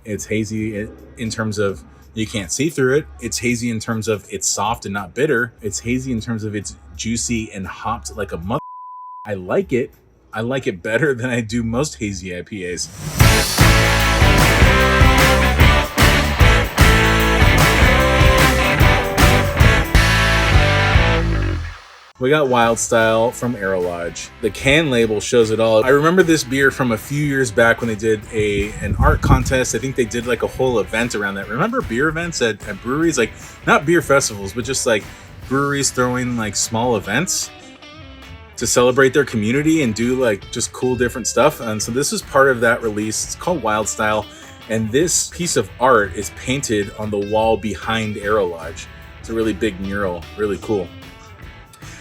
It's hazy in terms of you can't see through it. It's hazy in terms of it's soft and not bitter. It's hazy in terms of it's juicy and hopped like a mother. I like it. I like it better than I do most hazy IPAs. We got Wild Style from Arrow Lodge. The can label shows it all. I remember this beer from a few years back when they did an art contest. I think they did like a whole event around that. Remember beer events at breweries? Like not beer festivals, but just like breweries throwing like small events to celebrate their community and do like just cool different stuff. And so this is part of that release. It's called Wild Style. And this piece of art is painted on the wall behind Arrow Lodge. It's a really big mural, really cool.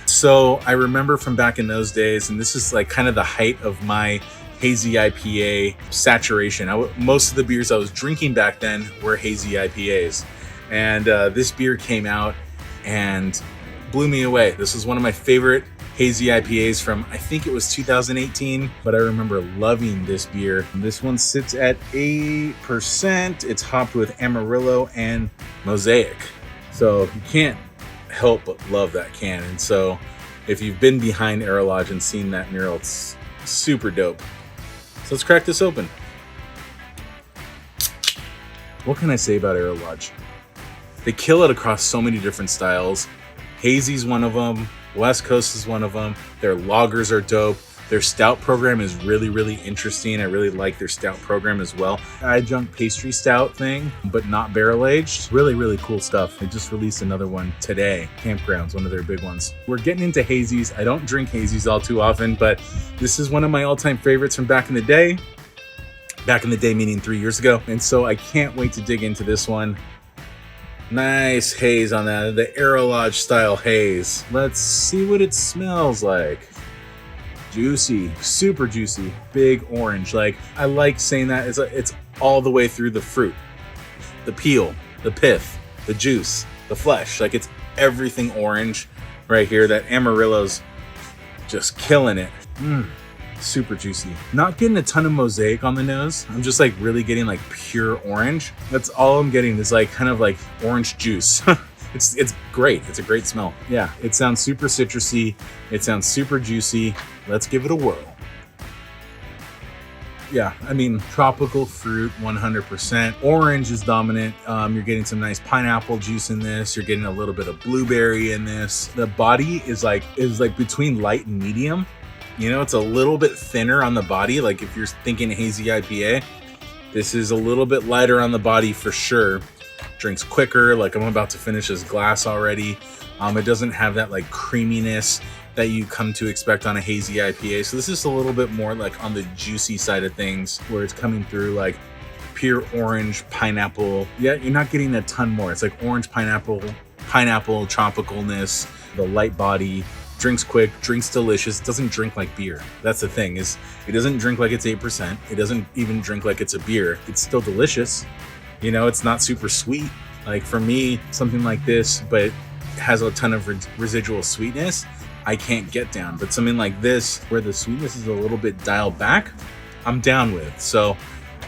So I remember from back in those days, and this is like kind of the height of my Hazy IPA saturation. Most of the beers I was drinking back then were Hazy IPAs. And this beer came out and blew me away. This was one of my favorite Hazy IPAs from, I think it was 2018, but I remember loving this beer. This one sits at 8%. It's hopped with Amarillo and Mosaic. So you can't help but love that can. And so if you've been behind Arrow Lodge and seen that mural, it's super dope. So let's crack this open. What can I say about Arrow Lodge? They kill it across so many different styles. Hazy's one of them. West Coast is one of them. Their lagers are dope. Their stout program is really, really interesting. I really like their stout program as well. Adjunct pastry stout thing, but not barrel aged. Really, really cool stuff. They just released another one today. Campground's one of their big ones. We're getting into hazies. I don't drink hazies all too often, but this is one of my all-time favorites from back in the day. Back in the day, meaning 3 years ago. And so I can't wait to dig into this one. Nice haze on that, the Arrow Lodge style haze. Let's see what it smells like. Juicy, super juicy, big orange. Like I like saying that it's all the way through the fruit, the peel, the pith, the juice, the flesh. Like it's everything orange right here. That Amarillo's just killing it. Super juicy. Not getting a ton of Mosaic on the nose. I'm just like really getting like pure orange. That's all I'm getting is like kind of like orange juice. It's great. It's a great smell. Yeah, it sounds super citrusy. It sounds super juicy. Let's give it a whirl. Yeah, I mean, tropical fruit, 100%. Orange is dominant. You're getting some nice pineapple juice in this. You're getting a little bit of blueberry in this. The body is like between light and medium. You know, it's a little bit thinner on the body. Like if you're thinking Hazy IPA, this is a little bit lighter on the body for sure. Drinks quicker. Like I'm about to finish this glass already. It doesn't have that like creaminess that you come to expect on a Hazy IPA. So this is a little bit more like on the juicy side of things where it's coming through like pure orange, pineapple. Yeah, you're not getting a ton more. It's like orange, pineapple, tropicalness, the light body. Drinks quick, drinks delicious, doesn't drink like beer. That's the thing, is it doesn't drink like it's 8%. It doesn't even drink like it's a beer. It's still delicious. You know, it's not super sweet. Like for me, something like this, but has a ton of residual sweetness, I can't get down. But something like this, where the sweetness is a little bit dialed back, I'm down with. So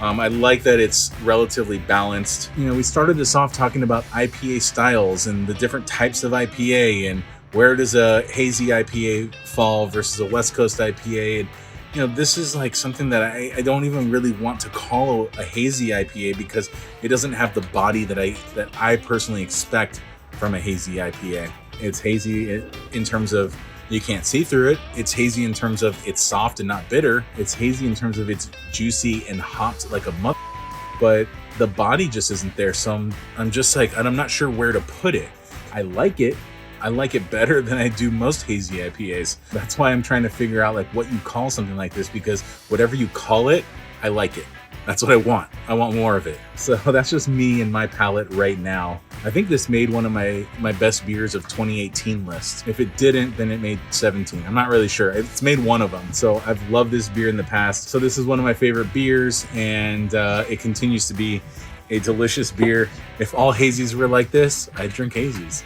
I like that it's relatively balanced. You know, we started this off talking about IPA styles and the different types of IPA and where does a Hazy IPA fall versus a West Coast IPA? And, you know, this is like something that I don't even really want to call a Hazy IPA because it doesn't have the body that I personally expect from a Hazy IPA. It's hazy in terms of you can't see through it. It's hazy in terms of it's soft and not bitter. It's hazy in terms of it's juicy and hopped like a mother. But the body just isn't there. So I'm just like, and I'm not sure where to put it. I like it. I like it better than I do most Hazy IPAs. That's why I'm trying to figure out like what you call something like this, because whatever you call it, I like it. That's what I want. I want more of it. So that's just me and my palate right now. I think this made one of my best beers of 2018 list. If it didn't, then it made 17. I'm not really sure. It's made one of them. So I've loved this beer in the past. So this is one of my favorite beers, and it continues to be a delicious beer. If all hazies were like this, I'd drink hazies.